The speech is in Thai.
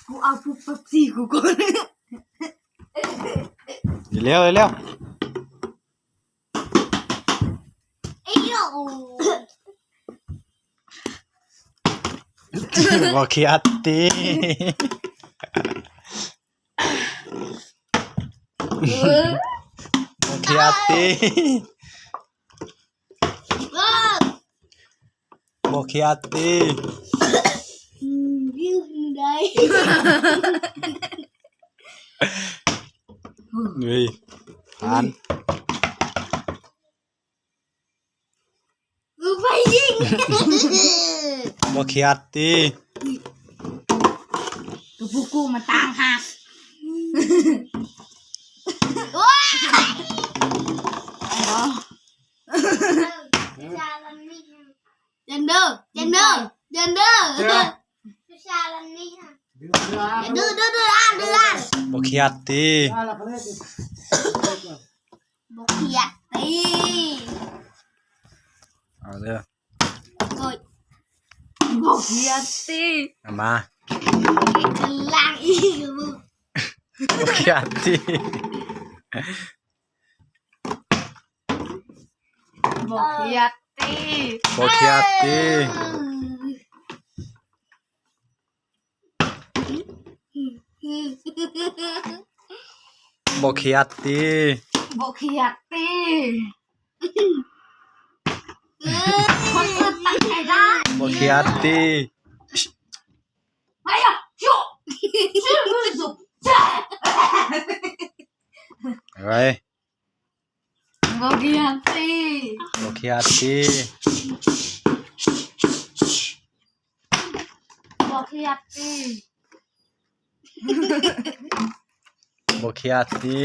กูเอาปุ๊บปั๊บสี่กูก่อนเร็วเร็วบอกขี้อัตตีบอกขี้อัตตีบอกขี้อัตตียืดได้ เฮ้ยผ่าน กูไปยิง บอกขี้อัตตี กูพวกกูมาต่างหากเจนเดอร์บอกขี้อัตตีเอาเด้อ บอกเฮียสิ เอามา ล้างอีก บอกขี้อัตตี บอกเฮียสิ บอกขี้อัตตีบอกขี้อัตตี บอกเฮียสิคนอื่นตั้งใจได้ บอกขี้อัตตี ไม่อะจุ๊จุ๊จ้า อะไร บอกเฮียสิ บอกขี้อัตตี บอกเฮียสิ บอกขี้อัตตี